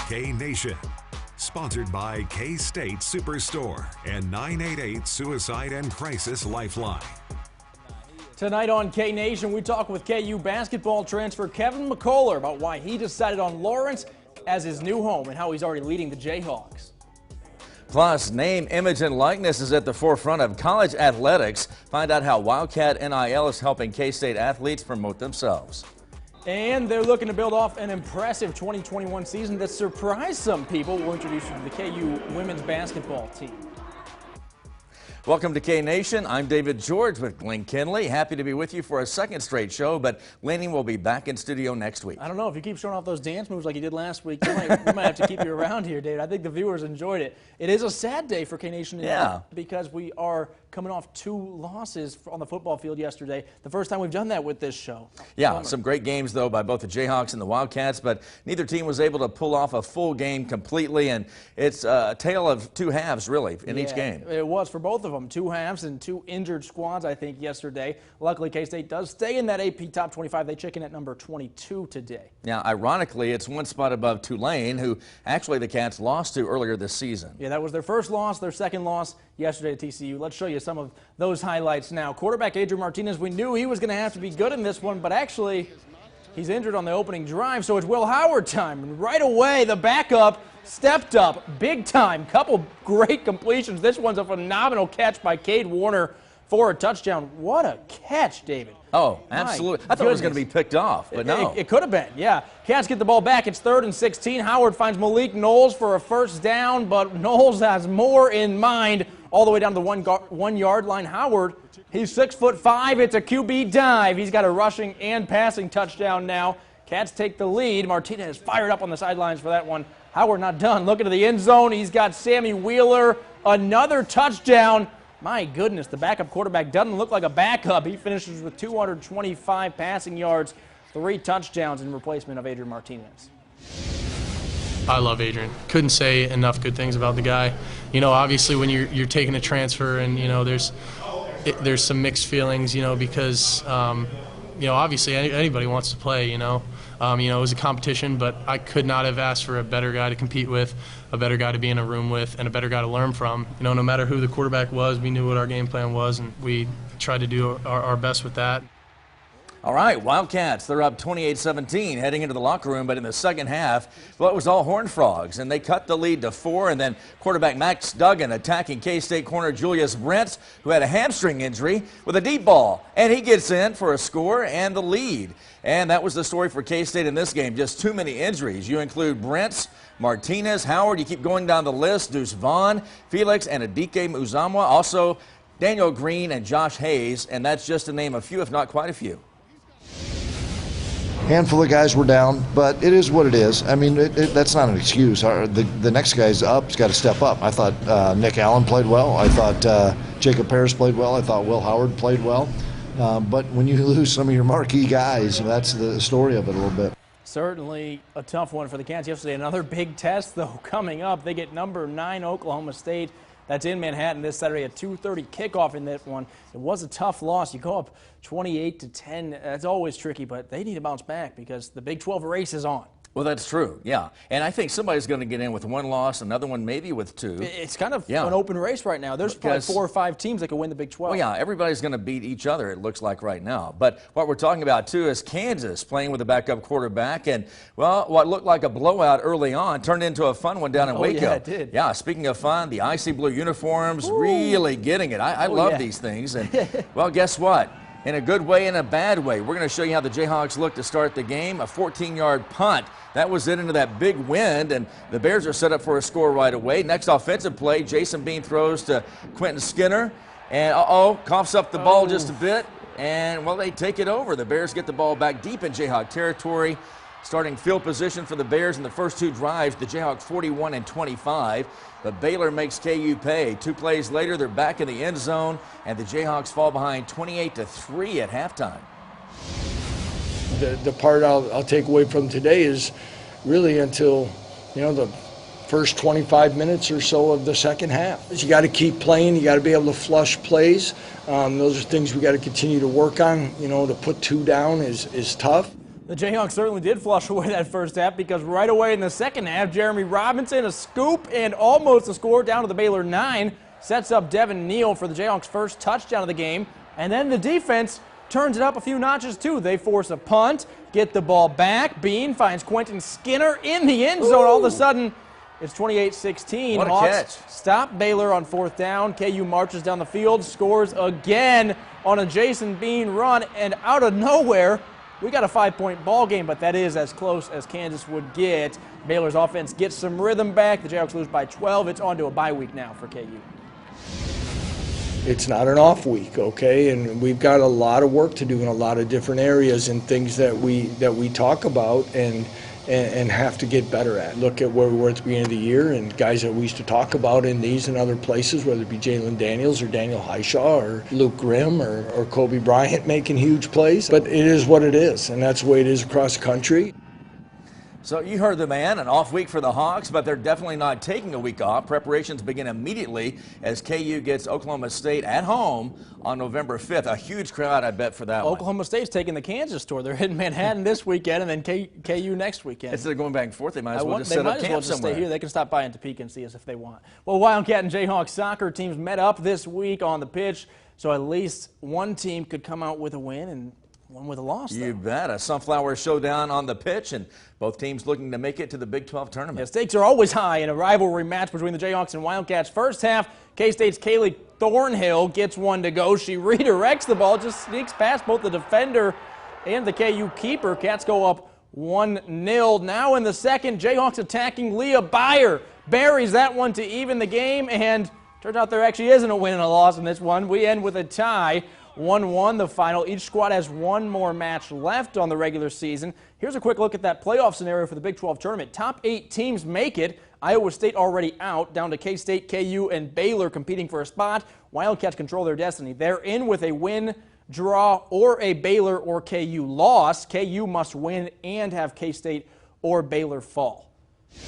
K-Nation. Sponsored by K-State Superstore and 988 Suicide and Crisis Lifeline. Tonight on K-Nation, we talk with KU basketball transfer Kevin McCullough about why he decided on Lawrence as his new home and how he's already leading the Jayhawks. Plus, name, image, and likeness is at the forefront of college athletics. Find out how Wildcat NIL is helping K-State athletes promote themselves. And they're looking to build off an impressive 2021 season that surprised some people. We'll introduce you to the KU women's basketball team. Welcome to K-Nation. I'm David George with Glenn Kinley. Happy to be with you for a second straight show, but Laney will be back in studio next week. I don't know, if you keep showing off those dance moves like you did last week, we might have to keep you around here, David. I think the viewers enjoyed it. It is a sad day for K-Nation because we are coming off 2 losses on the football field yesterday. The first time we've done that with this show. Yeah, some great games, though, by both the Jayhawks and the Wildcats, but neither team was able to pull off a full game completely, and it's a tale of 2 halves, really, in each game. It was for both of them. 2 halves and 2 injured squads, I think, yesterday. Luckily, K-State does stay in that AP Top 25. They check in at number 22 today. Now, ironically, it's 1 spot above Tulane, who actually the Cats lost to earlier this season. Yeah, that was their first loss, their second loss yesterday at TCU. Let's show you some of those highlights now. Quarterback Adrian Martinez, we knew he was going to have to be good in this one, but actually he's injured on the opening drive, so it's Will Howard time. And right away, the backup stepped up big time. Couple great completions. This one's a phenomenal catch by Cade Warner for a touchdown. What a catch, David. Oh, absolutely. I thought it was going to be picked off, but no. It could have been, yeah. Cats get the ball back. It's 3rd and 16. Howard finds Malik Knowles for a first down, but Knowles has more in mind all the way down to the 1-yard line. Howard, he's 6'5". It's a QB dive. He's got a rushing and passing touchdown now. Cats take the lead. Martinez fired up on the sidelines for that one. Howard not done. Looking to the end zone. He's got Sammy Wheeler. Another touchdown. My goodness, the backup quarterback doesn't look like a backup. He finishes with 225 passing yards, 3 touchdowns in replacement of Adrian Martinez. I love Adrian. Couldn't say enough good things about the guy. You know, obviously when you're taking a transfer and, you know, there's some mixed feelings, you know, because, you know, obviously anybody wants to play, you know. You know, it was a competition, but I could not have asked for a better guy to compete with, a better guy to be in a room with, and a better guy to learn from. You know, no matter who the quarterback was, we knew what our game plan was, and we tried to do our best with that. All right, Wildcats, they're up 28-17 heading into the locker room, but in the second half, well, it was all Horned Frogs, and they cut the lead to 4, and then quarterback Max Duggan attacking K-State corner Julius Brents, who had a hamstring injury, with a deep ball, and he gets in for a score and the lead. And that was the story for K-State in this game, just too many injuries. You include Brents, Martinez, Howard, you keep going down the list, Deuce Vaughn, Felix, and Adike Uzamwa, also Daniel Green and Josh Hayes, and that's just to name a few, if not quite a few. Handful of guys were down, but it is what it is. I mean, that's not an excuse. The next guy's up. He's got to step up. I thought Nick Allen played well. I thought Jacob Parrish played well. I thought Will Howard played well. But when you lose some of your marquee guys, that's the story of it a little bit. Certainly a tough one for the Cats yesterday. Another big test, though, coming up. They get number 9 Oklahoma State. That's in Manhattan this Saturday at 2:30 kickoff in that one. It was a tough loss. You go up 28-10. That's always tricky, but they need to bounce back because the Big 12 race is on. Well, that's true, yeah. And I think somebody's going to get in with 1 loss, another one maybe with 2. It's kind of an open race right now. There's probably 4 or 5 teams that could win the Big 12. Well, yeah, everybody's going to beat each other, it looks like right now. But what we're talking about, too, is Kansas playing with a backup quarterback. And, well, what looked like a blowout early on turned into a fun one down in Waco. Yeah, it did. Yeah, speaking of fun, the icy blue uniforms really getting it. I love these things. And, well, guess what? In a good way and a bad way. We're going to show you how the Jayhawks look to start the game. A 14-yard punt. That was it into that big wind, and the Bears are set up for a score right away. Next offensive play, Jason Bean throws to Quentin Skinner. And, coughs up the ball just a bit. And, well, they take it over. The Bears get the ball back deep in Jayhawk territory. Starting field position for the Bears in the first 2 drives, the Jayhawks 41 and 25. But Baylor makes KU pay. 2 plays later, they're back in the end zone, and the Jayhawks fall behind 28-3 at halftime. The part I'll take away from today is really until, you know, the first 25 minutes or so of the second half. You got to keep playing. You got to be able to flush plays. Those are things we got to continue to work on. You know, to put 2 down is tough. The Jayhawks certainly did flush away that first half because right away in the second half, Jeremy Robinson, a scoop and almost a score down to the Baylor 9, sets up Devin Neal for the Jayhawks' first touchdown of the game. And then the defense turns it up a few notches too. They force a punt, get the ball back. Bean finds Quentin Skinner in the end zone. All of a sudden, it's 28-16. What a Hawks catch. stop Baylor on fourth down. KU marches down the field, scores again on a Jason Bean run, and out of nowhere, we got a 5-point ball game, but that is as close as Kansas would get. Baylor's offense gets some rhythm back. The Jayhawks lose by 12. It's on to a bye week now for KU. It's not an off week, okay? And we've got a lot of work to do in a lot of different areas and things that we talk about and have to get better at. Look at where we were at the beginning of the year and guys that we used to talk about in these and other places, whether it be Jalen Daniels or Daniel Highshaw or Luke Grimm or Kobe Bryant making huge plays. But it is what it is, and that's the way it is across the country. So you heard the man, an off week for the Hawks, but they're definitely not taking a week off. Preparations begin immediately as KU gets Oklahoma State at home on November 5th. A huge crowd, I bet, for that one. Oklahoma State's taking the Kansas tour. They're hitting Manhattan this weekend and then KU next weekend. Instead of going back and forth, they might as well just set up camp somewhere. Stay here. They can stop by in Topeka and see us if they want. Well, Wildcat and Jayhawk soccer teams met up this week on the pitch, so at least one team could come out with a win and one with a loss. You bet. A sunflower showdown on the pitch, and both teams looking to make it to the Big 12 tournament. Yeah, stakes are always high in a rivalry match between the Jayhawks and Wildcats. First half, K-State's Kaylee Thornhill gets one to go. She redirects the ball, just sneaks past both the defender and the KU keeper. Cats go up 1-0. Now in the second, Jayhawks attacking Leah Byer. Buries that one to even the game, and turns out there actually isn't a win and a loss in this one. We end with a tie. 1-1 the final. Each squad has one more match left on the regular season. Here's a quick look at that playoff scenario for the Big 12 tournament. Top 8 teams make it. Iowa State already out, down to K-State, KU, and Baylor competing for a spot. Wildcats control their destiny. They're in with a win, draw, or a Baylor or KU loss. KU must win and have K-State or Baylor fall.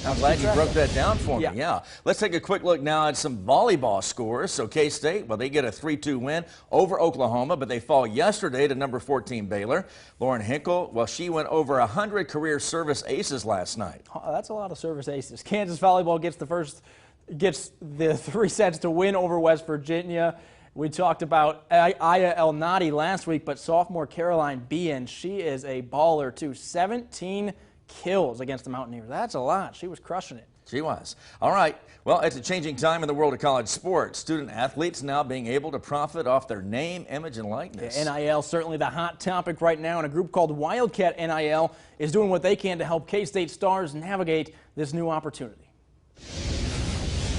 I'm glad you broke that down for me. Yeah. Let's take a quick look now at some volleyball scores. So K-State, well, they get a 3-2 win over Oklahoma, but they fall yesterday to number 14 Baylor. Lauren Hinkle, well, she went over 100 career service aces last night. Oh, that's a lot of service aces. Kansas volleyball gets the 3 sets to win over West Virginia. We talked about Aya El Nadi last week, but sophomore Caroline Bien, she is a baller too. 17 kills against the Mountaineers. That's a lot. She was crushing it. She was. All right. Well, it's a changing time in the world of college sports. Student athletes now being able to profit off their name, image, and likeness. Yeah, NIL certainly the hot topic right now, and a group called Wildcat NIL is doing what they can to help K-State stars navigate this new opportunity.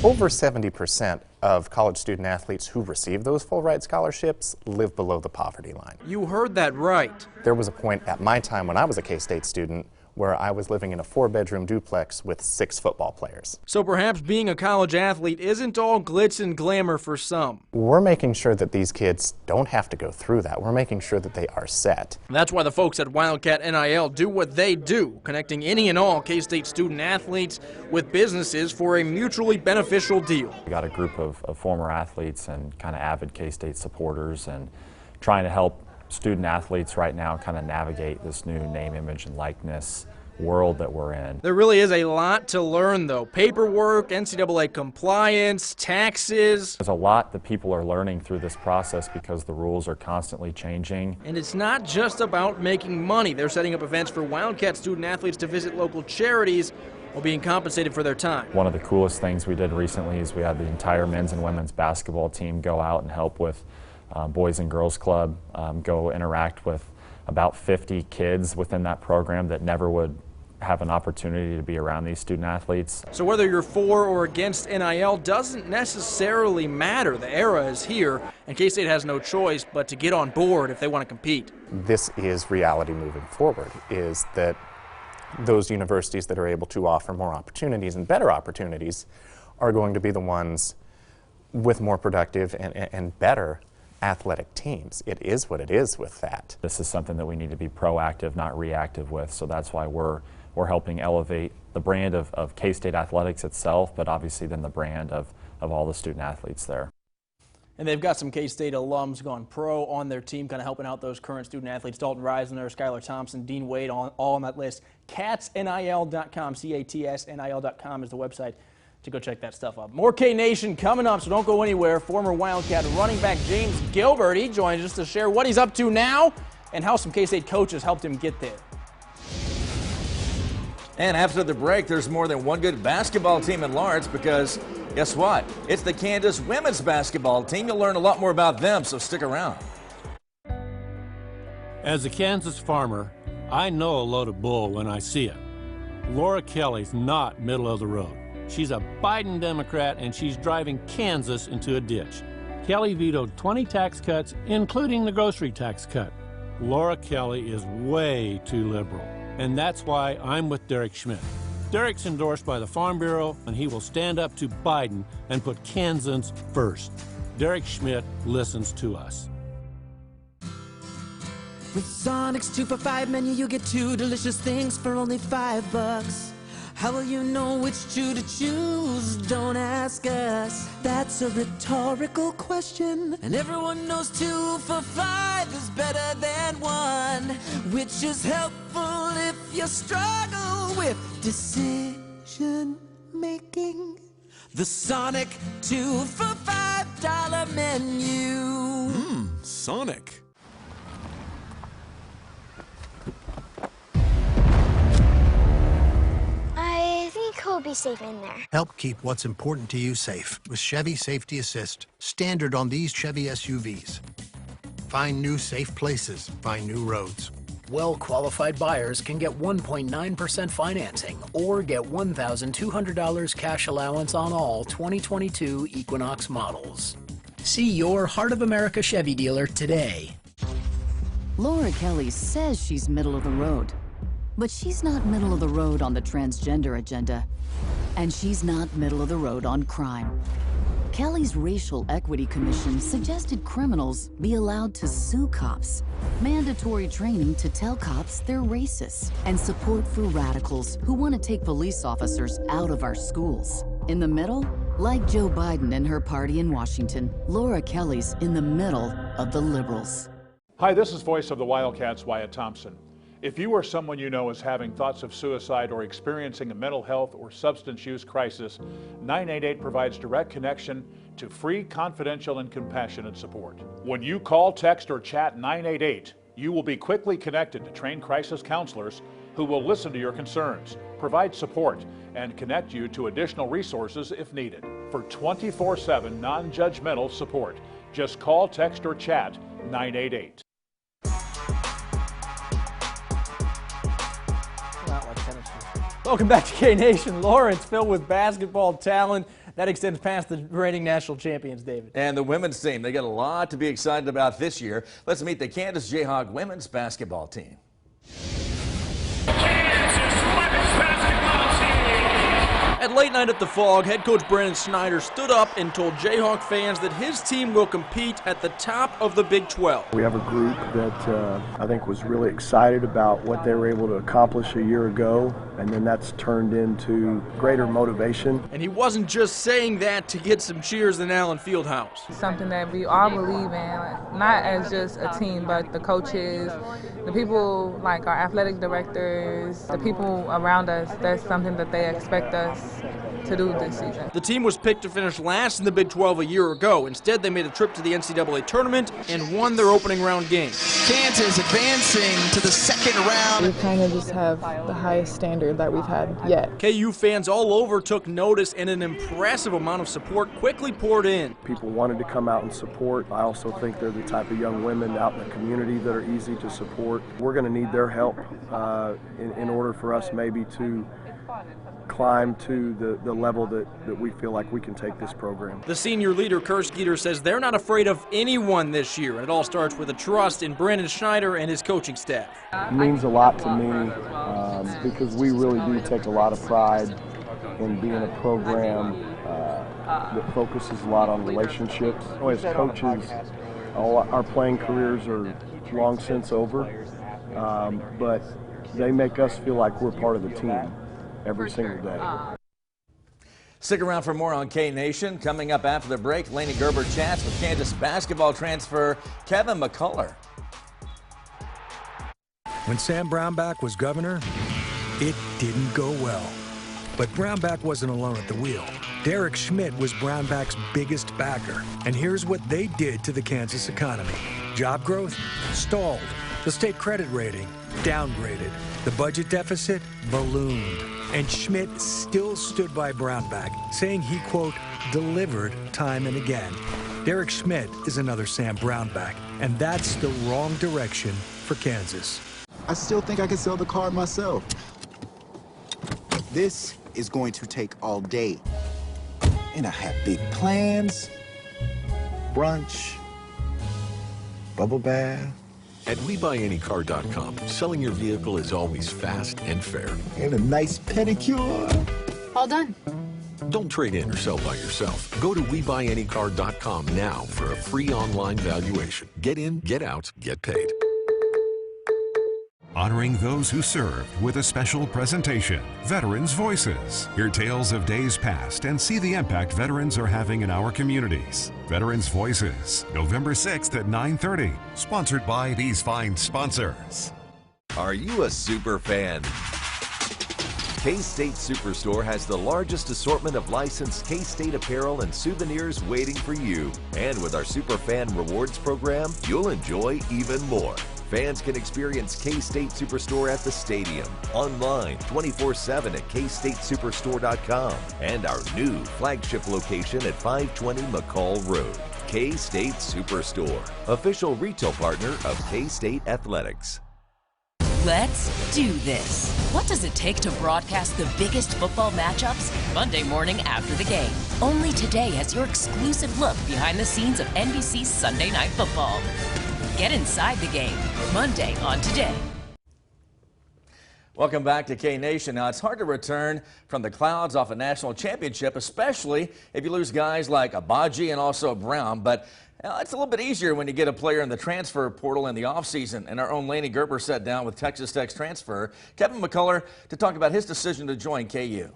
Over 70% of college student athletes who receive those full ride scholarships live below the poverty line. You heard that right. There was a point at my time when I was a K-State student where I was living in a 4-bedroom duplex with 6 football players. So perhaps being a college athlete isn't all glitz and glamour for some. We're making sure that these kids don't have to go through that. We're making sure that they are set. That's why the folks at Wildcat NIL do what they do, connecting any and all K-State student athletes with businesses for a mutually beneficial deal. We got a group of former athletes and kind of avid K-State supporters and trying to help student athletes right now kind of navigate this new name, image, and likeness world that we're in. There really is a lot to learn, though. Paperwork, NCAA compliance, taxes. There's a lot that people are learning through this process because the rules are constantly changing. And it's not just about making money. They're setting up events for Wildcat student athletes to visit local charities while being compensated for their time. One of the coolest things we did recently is we had the entire men's and women's basketball team go out and help with Boys and Girls Club, go interact with about 50 kids within that program that never would have an opportunity to be around these student athletes. So whether you're for or against NIL doesn't necessarily matter. The era is here, and K-State has no choice but to get on board if they want to compete. This is reality moving forward, is that those universities that are able to offer more opportunities and better opportunities are going to be the ones with more productive and better athletic teams. It is what it is with that. This is something that we need to be proactive, not reactive with, so that's why we're helping elevate the brand of K-State athletics itself, but obviously then the brand of all the student athletes there. And they've got some K-State alums gone pro on their team, kind of helping out those current student athletes. Dalton Reisner, Skylar Thompson, Dean Wade, all on that list. CatsNIL.com, CATSNIL.com is the website to go check that stuff up. More K-Nation coming up, so don't go anywhere. Former Wildcat running back James Gilbert, he joins us to share what he's up to now and how some K-State coaches helped him get there. And after the break, there's more than one good basketball team in Lawrence because guess what? It's the Kansas women's basketball team. You'll learn a lot more about them, so stick around. As a Kansas farmer, I know a load of bull when I see it. Laura Kelly's not middle of the road. She's a Biden Democrat, and she's driving Kansas into a ditch. Kelly vetoed 20 tax cuts, including the grocery tax cut. Laura Kelly is way too liberal, and that's why I'm with Derek Schmidt. Derek's endorsed by the Farm Bureau, and he will stand up to Biden and put Kansans first. Derek Schmidt listens to us. With Sonic's 2 for $5 menu, you get 2 delicious things for only $5. How will you know which 2 to choose? Don't ask us. That's a rhetorical question. And everyone knows 2 for $5 is better than 1, which is helpful if you struggle with decision making. The Sonic 2 for $5 menu. Sonic. I think he'll be safe in there. Help keep what's important to you safe with Chevy Safety Assist, standard on these Chevy SUVs. Find new safe places, find new roads. Well-qualified buyers can get 1.9% financing or get $1,200 cash allowance on all 2022 Equinox models. See your Heart of America Chevy dealer today. Laura Kelly says she's middle of the road. But she's not middle of the road on the transgender agenda, and she's not middle of the road on crime. Kelly's Racial Equity Commission suggested criminals be allowed to sue cops, mandatory training to tell cops they're racist, and support for radicals who want to take police officers out of our schools. In the middle, like Joe Biden and her party in Washington, Laura Kelly's in the middle of the liberals. Hi, this is Voice of the Wildcats, Wyatt Thompson. If you or someone you know is having thoughts of suicide or experiencing a mental health or substance use crisis, 988 provides direct connection to free, confidential, and compassionate support. When you call, text, or chat 988, you will be quickly connected to trained crisis counselors who will listen to your concerns, provide support, and connect you to additional resources if needed. For 24/7 non-judgmental support, just call, text, or chat 988. Welcome back to K-Nation. Lawrence filled with basketball talent. That extends past the reigning national champions, David. And the women's team, they got a lot to be excited about this year. Let's meet the Kansas Jayhawk women's basketball team. At late night at the Fog, head coach Brandon Snyder stood up and told Jayhawk fans that his team will compete at the top of the Big 12. We have a group that I think was really excited about what they were able to accomplish a year ago, and then that's turned into greater motivation. And he wasn't just saying that to get some cheers in Allen Fieldhouse. Something that we all believe in, not as just a team, but the coaches, the people like our athletic directors, the people around us. That's something that they expect us to do this season. The team was picked to finish last in the Big 12 a year ago. Instead, they made a trip to the NCAA tournament and won their opening round game. Kansas advancing to the second round. We kind of just have the highest standard that we've had yet. KU fans all over took notice, and an impressive amount of support quickly poured in. People wanted to come out and support. I also think they're the type of young women out in the community that are easy to support. We're going to need their help in order for us maybe to climb to the level that we feel like we can take this program. The senior leader, Kerr Skeeter, says they're not afraid of anyone this year, and it all starts with a trust in Brandon Schneider and his coaching staff. It means a lot to me because we really do take a lot of pride in being a program that focuses a lot on relationships. As coaches, our playing careers are long since over, but they make us feel like we're part of the team every single day. Stick around for more on K-Nation. Coming up after the break, Laney Gerber chats with Kansas basketball transfer Kevin McCullough. When Sam Brownback was governor, it didn't go well. But Brownback wasn't alone at the wheel. Derek Schmidt was Brownback's biggest backer. And here's what they did to the Kansas economy. Job growth stalled. The state credit rating downgraded. The budget deficit ballooned. And Schmidt still stood by Brownback, saying he, quote, delivered time and again. Derek Schmidt is another Sam Brownback, and that's the wrong direction for Kansas. I still think I can sell the car myself. This is going to take all day. And I have big plans. Brunch, bubble bath. At WeBuyAnyCar.com, selling your vehicle is always fast and fair. And a nice pedicure. All done. Don't trade in or sell by yourself. Go to WeBuyAnyCar.com now for a free online valuation. Get in, get out, get paid. Honoring those who served with a special presentation, Veterans Voices. Hear tales of days past and see the impact veterans are having in our communities. Veterans Voices, November 6th at 9:30. Sponsored by these fine sponsors. Are you a super fan? K-State Superstore has the largest assortment of licensed K-State apparel and souvenirs waiting for you. And with our Superfan Rewards program, you'll enjoy even more. Fans can experience K-State Superstore at the stadium, online 24/7 at kstatesuperstore.com, and our new flagship location at 520 McCall Road. K-State Superstore, official retail partner of K-State Athletics. Let's do this. What does it take to broadcast the biggest football matchups? Monday morning after the game. Only Today has your exclusive look behind the scenes of NBC's Sunday Night Football. Get inside the game, Monday on Today. Welcome back to K-Nation. Now, it's hard to return from the clouds off a national championship, especially if you lose guys like Abaji and also Brown. But it's a little bit easier when you get a player in the transfer portal in the offseason. And our own Laney Gerber sat down with Texas Tech's transfer Kevin McCullough to talk about his decision to join KU.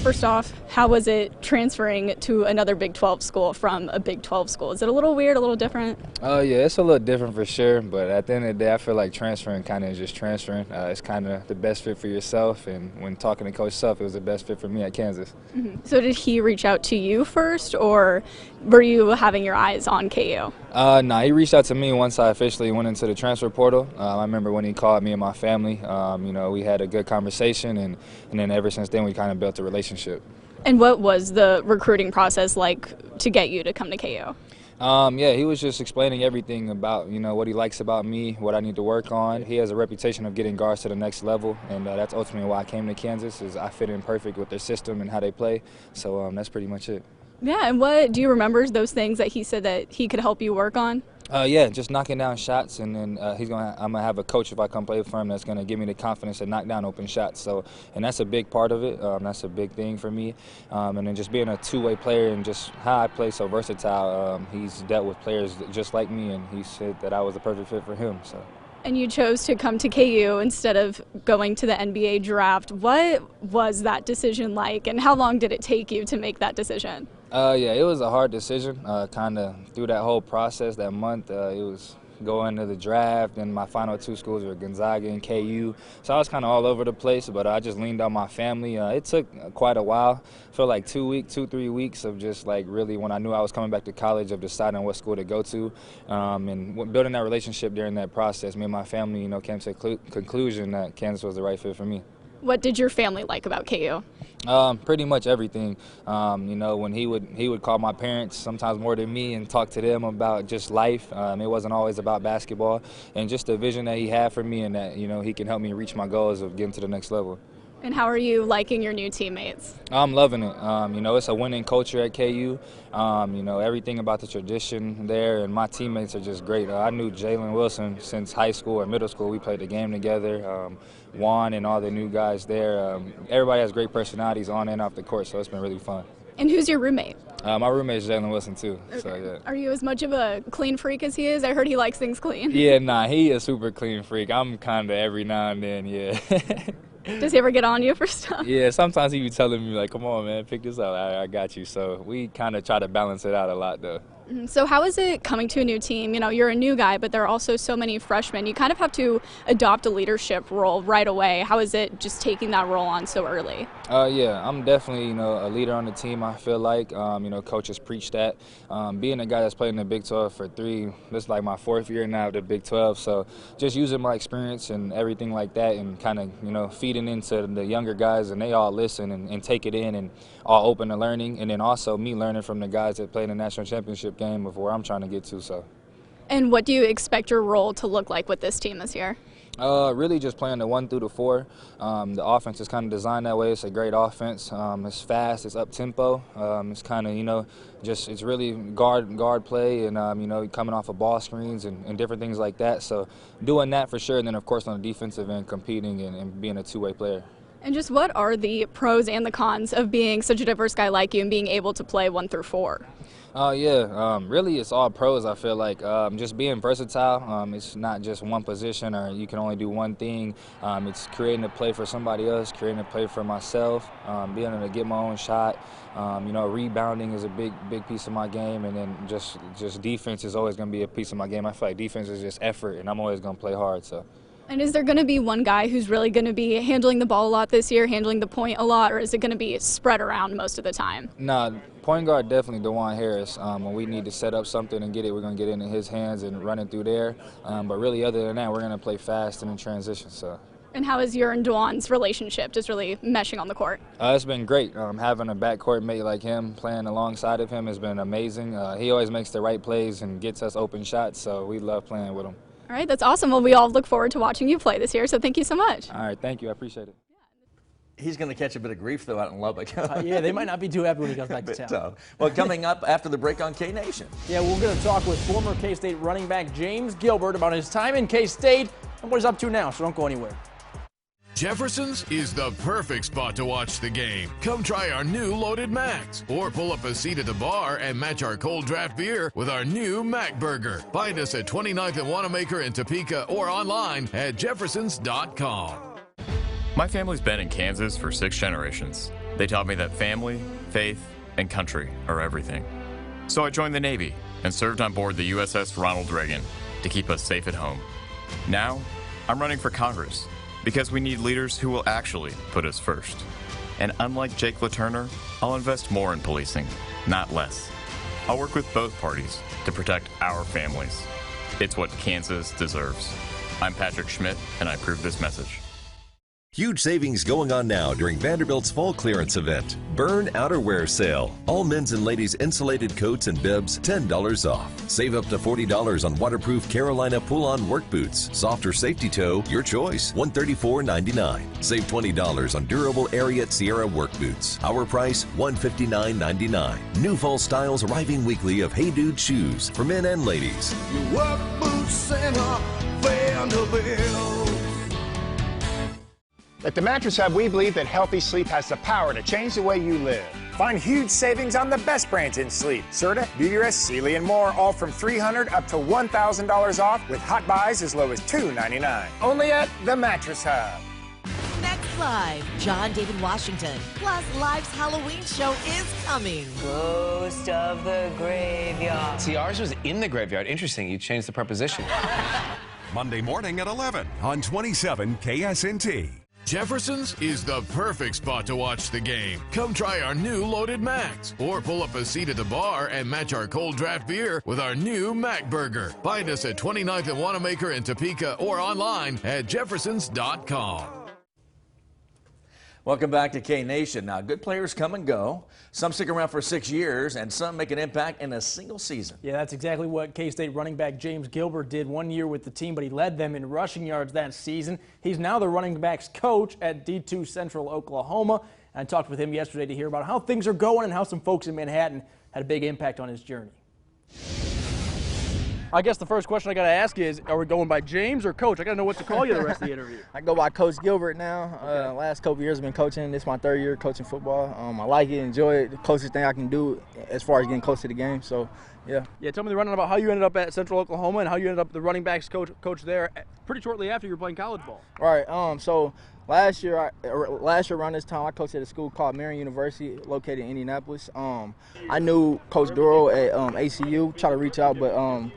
First off, how was it transferring to another Big 12 school from a Big 12 school? Is it a little weird, a little different? Yeah, it's a little different for sure, but at the end of the day, I feel like transferring kind of is just transferring. It's kind of the best fit for yourself, and when talking to Coach Self, it was the best fit for me at Kansas. Mm-hmm. So did he reach out to you first, or were you having your eyes on KU? No, he reached out to me once I officially went into the transfer portal. I remember when he called me and my family. We had a good conversation, and then ever since then, we kind of built a relationship. And what was the recruiting process like to get you to come to KU? He was just explaining everything about, what he likes about me, what I need to work on. He has a reputation of getting guards to the next level, and that's ultimately why I came to Kansas, is I fit in perfect with their system and how they play. So that's pretty much it. Yeah, and what do you remember those things that he said that he could help you work on? Just knocking down shots, and then I'm gonna have a coach if I come play for him that's gonna give me the confidence to knock down open shots. So, and that's a big part of it. That's a big thing for me. And then just being a two-way player and just how I play so versatile. He's dealt with players just like me, and he said that I was the perfect fit for him. So. And you chose to come to KU instead of going to the NBA draft. What was that decision like, and how long did it take you to make that decision? It was a hard decision. Kind of through that whole process, that month, it was going to the draft, and my final two schools were Gonzaga and KU. So I was kind of all over the place, but I just leaned on my family. It took quite a while. I feel like 3 weeks of just like really when I knew I was coming back to college, of deciding what school to go to, and building that relationship during that process. Me and my family, came to a conclusion that Kansas was the right fit for me. What did your family like about KU? Pretty much everything. When he would call my parents sometimes more than me and talk to them about just life. It wasn't always about basketball, and just the vision that he had for me, and that he can help me reach my goals of getting to the next level. And how are you liking your new teammates? I'm loving it. It's a winning culture at KU. Everything about the tradition there, and my teammates are just great. I knew Jalen Wilson since high school and middle school. We played the game together. Juan and all the new guys there. Everybody has great personalities on and off the court, so it's been really fun. And who's your roommate? My roommate is Jalen Wilson, too. Okay. So, yeah. Are you as much of a clean freak as he is? I heard he likes things clean. Yeah, he is super clean freak. I'm kind of every now and then, yeah. Does he ever get on you for stuff? Yeah, sometimes he be telling me, like, come on, man, pick this up. I got you. So we kind of try to balance it out a lot, though. So how is it coming to a new team? You know, you're a new guy, but there are also so many freshmen. You kind of have to adopt a leadership role right away. How is it just taking that role on so early? Yeah, I'm definitely, you know, a leader on the team, I feel like. You know, coaches preach that. Being a guy that's played in the Big 12 for this is like my 4th year now of the Big 12. So just using my experience and everything like that and kind of, you know, feeding into the younger guys, and they all listen and take it in and all open to learning. And then also me learning from the guys that play in the national championship game of where I'm trying to get to. So. And what do you expect your role to look like with this team this year? Really just playing the 1 through the 4. The offense is kind of designed that way. It's a great offense. It's fast. It's up tempo. It's kind of, you know, it's really guard play and you know, coming off of ball screens and different things like that. So doing that for sure. And then of course on the defensive end, competing and being a two-way player. And just what are the pros and the cons of being such a diverse guy like you and being able to play 1 through 4? Really it's all pros, I feel like. Just being versatile, it's not just one position or you can only do one thing. It's creating a play for somebody else, creating a play for myself, being able to get my own shot. You know, rebounding is a big piece of my game, and then just defense is always going to be a piece of my game. I feel like defense is just effort, and I'm always going to play hard. So. And is there going to be one guy who's really going to be handling the ball a lot this year, handling the point a lot, or is it going to be spread around most of the time? Nah, point guard definitely DeJuan Harris. When we need to set up something and get it, we're going to get it in his hands and run it through there. But really, other than that, we're going to play fast and in transition. So. And how is your and DeJuan's relationship, just really meshing on the court? It's been great. Having a backcourt mate like him, playing alongside of him has been amazing. He always makes the right plays and gets us open shots, so we love playing with him. All right, that's awesome. Well, we all look forward to watching you play this year, so thank you so much. All right, thank you. I appreciate it. He's going to catch a bit of grief, though, out in Lubbock. Yeah, they might not be too happy when he comes back to town. Well, coming up after the break on K-Nation. Yeah, we're going to talk with former K-State running back James Gilbert about his time in K-State and what he's up to now, so don't go anywhere. Jefferson's is the perfect spot to watch the game. Come try our new Loaded Macs, or pull up a seat at the bar and match our cold draft beer with our new Mac Burger. Find us at 29th and Wanamaker in Topeka or online at jeffersons.com. My family's been in Kansas for 6 generations. They taught me that family, faith, and country are everything. So I joined the Navy and served on board the USS Ronald Reagan to keep us safe at home. Now, I'm running for Congress, because we need leaders who will actually put us first. And unlike Jake LaTurner, I'll invest more in policing, not less. I'll work with both parties to protect our families. It's what Kansas deserves. I'm Patrick Schmidt, and I approve this message. Huge savings going on now during Vanderbilt's fall clearance event. Burn outerwear sale. All men's and ladies' insulated coats and bibs, $10 off. Save up to $40 on waterproof Carolina pull-on work boots. Soft or safety toe, your choice, $134.99. Save $20 on durable Ariat Sierra work boots. Our price, $159.99. New fall styles arriving weekly of Hey Dude shoes for men and ladies. Your work boots center, Vanderbilt. At the Mattress Hub, we believe that healthy sleep has the power to change the way you live. Find huge savings on the best brands in sleep. Serta, Beautyrest, Sealy, and more, all from $300 up to $1,000 off with hot buys as low as $299. Only at the Mattress Hub. Next live, John David Washington. Plus, Live's Halloween show is coming. Ghost of the graveyard. See, ours was in the graveyard. Interesting, you changed the preposition. Monday morning at 11 on 27 KSNT. Jefferson's is the perfect spot to watch the game. Come try our new Loaded Macs, or pull up a seat at the bar and match our cold draft beer with our new Mac Burger. Find us at 29th and Wanamaker in Topeka or online at jeffersons.com. Welcome back to K-Nation. Now, good players come and go. Some stick around for 6 years, and some make an impact in a single season. Yeah, that's exactly what K-State running back James Gilbert did 1 year with the team, but he led them in rushing yards that season. He's now the running backs coach at D2 Central Oklahoma. And I talked with him yesterday to hear about how things are going and how some folks in Manhattan had a big impact on his journey. I guess the first question I got to ask is, are we going by James or Coach? I got to know what to call you the rest of the interview. I go by Coach Gilbert now. Last couple years I've been coaching. This is my 3rd year coaching football. I like it, enjoy it. The closest thing I can do as far as getting close to the game. So, yeah. Yeah, tell me the rundown about how you ended up at Central Oklahoma and how you ended up the running backs coach there pretty shortly after you were playing college ball. Right. So last year around this time, I coached at a school called Marion University, located in Indianapolis. I knew Coach Durrell at ACU, tried to reach out, but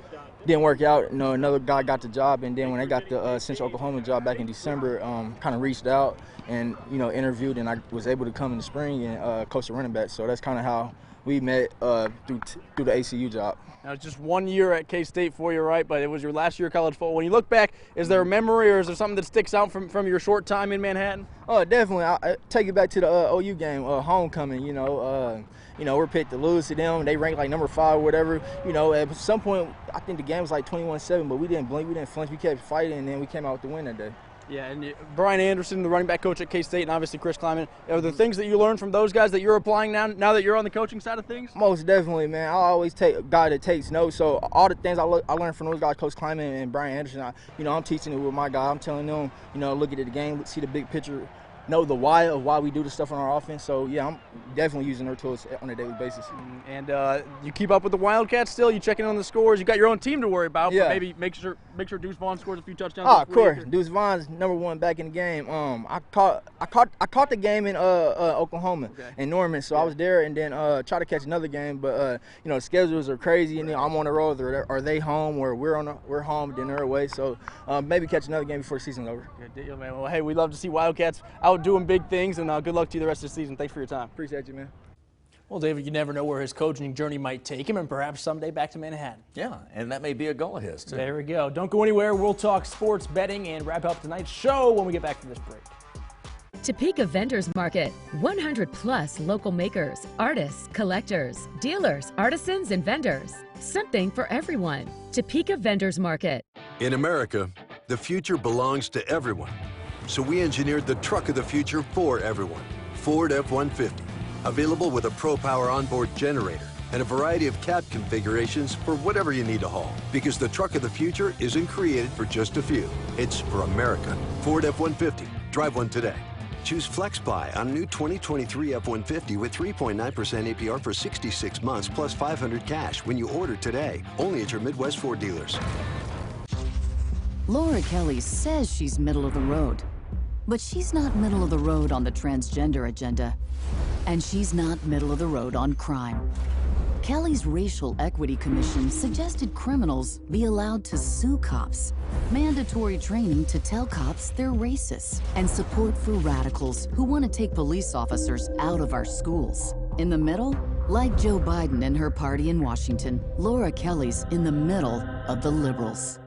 didn't work out. You know, another guy got the job, and then when I got the Central Oklahoma job back in December, kind of reached out and interviewed, and I was able to come in the spring and coach the running back. So that's kind of how we met through the ACU job. Now, it's just 1 year at K-State for you, right? But it was your last year of college football. When you look back, is there a memory or is there something that sticks out from your short time in Manhattan? Oh, definitely. I take it back to the OU game, homecoming. We're picked to lose to them. They ranked like number 5 or whatever. At some point, I think the game was like 21-7, but we didn't blink, we didn't flinch. We kept fighting, and then we came out with the win that day. Yeah, and Brian Anderson, the running back coach at K-State, and obviously Chris Kleiman, are there things that you learned from those guys that you're applying now that you're on the coaching side of things? Most definitely, man. I always take a guy that takes notes. So all the things I learned from those guys, Coach Kleiman and Brian Anderson, I'm teaching it with my guy. I'm telling them, look at the game, see the big picture, know the why of why we do the stuff on our offense. So, yeah, I'm definitely using their tools on a daily basis. And you keep up with the Wildcats still? You checking on the scores? You got your own team to worry about, yeah. But maybe make sure Deuce Vaughn scores a few touchdowns. Oh, of course. Deuce Vaughn's number 1 back in the game. I caught the game in Oklahoma, in Norman, so I was there and then tried to catch another game. But the schedules are crazy, and I'm on the road. Are they home? Or we're home, then they're away. So maybe catch another game before the season's over. Good deal, man. Well, hey, we love to see Wildcats out doing big things, and good luck to you the rest of the season. Thanks for your time. Appreciate you, man. Well, David, you never know where his coaching journey might take him, and perhaps someday back to Manhattan. Yeah, and that may be a goal of his, too. There we go. Don't go anywhere. We'll talk sports betting and wrap up tonight's show when we get back from this break. Topeka Vendors Market. 100 plus local makers, artists, collectors, dealers, artisans, and vendors. Something for everyone. Topeka Vendors Market. In America, the future belongs to everyone. So we engineered the truck of the future for everyone. Ford F-150. Available with a Pro Power onboard generator and a variety of cab configurations for whatever you need to haul. Because the truck of the future isn't created for just a few. It's for America. Ford F-150. Drive one today. Choose FlexBuy on new 2023 F-150 with 3.9% APR for 66 months plus $500 cash when you order today. Only at your Midwest Ford dealers. Laura Kelly says she's middle of the road, but she's not middle of the road on the transgender agenda, and she's not middle of the road on crime. Kelly's Racial Equity Commission suggested criminals be allowed to sue cops, mandatory training to tell cops they're racist, and support for radicals who want to take police officers out of our schools. In the middle, like Joe Biden and her party in Washington, Laura Kelly's in the middle of the liberals.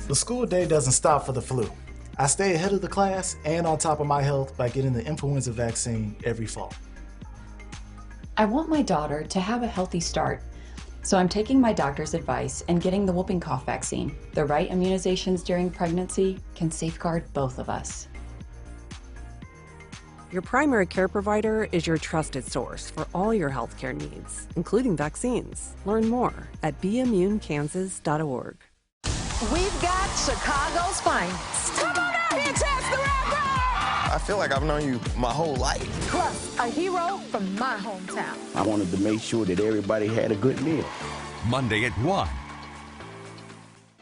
The school day doesn't stop for the flu. I stay ahead of the class and on top of my health by getting the influenza vaccine every fall. I want my daughter to have a healthy start, so I'm taking my doctor's advice and getting the whooping cough vaccine. The right immunizations during pregnancy can safeguard both of us. Your primary care provider is your trusted source for all your healthcare needs, including vaccines. Learn more at beimmunekansas.org. We've got Chicago's finest. Come on out here, Chance the Rapper! I feel like I've known you my whole life. Plus, a hero from my hometown. I wanted to make sure that everybody had a good meal. Monday at 1.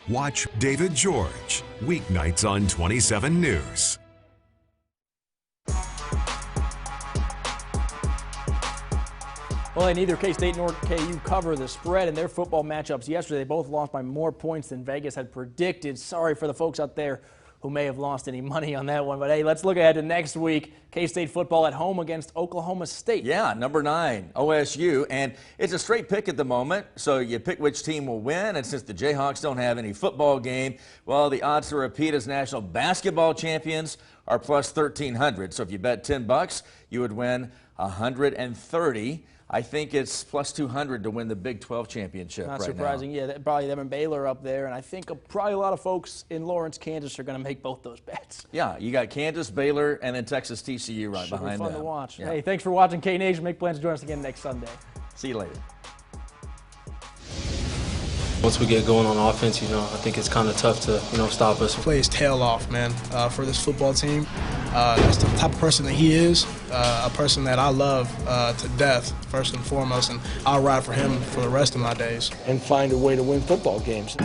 Watch David George, weeknights on 27 News. Well, neither K-State nor KU cover the spread in their football matchups yesterday. They both lost by more points than Vegas had predicted. Sorry for the folks out there who may have lost any money on that one. But, hey, let's look ahead to next week. K-State football at home against Oklahoma State. Yeah, number 9, OSU. And it's a straight pick at the moment, so you pick which team will win. And since the Jayhawks don't have any football game, well, the odds to repeat as national basketball champions are plus 1,300. So if you bet $10, you would win 130. I think it's plus 200 to win the Big 12 championship Not right surprising. now. Yeah, probably them and Baylor up there. And I think probably a lot of folks in Lawrence, Kansas are going to make both those bets. Yeah, you got Kansas, Baylor, and then Texas TCU right Should behind be fun them. to watch. Yeah. Hey, thanks for watching K-Nation. Make plans to join us again next Sunday. See you later. Once we get going on offense, you know, I think it's kind of tough to, you know, stop us. Play his tail off, man, for this football team. That's the type of person that he is, a person that I love to death, first and foremost, and I'll ride for him for the rest of my days. And find a way to win football games.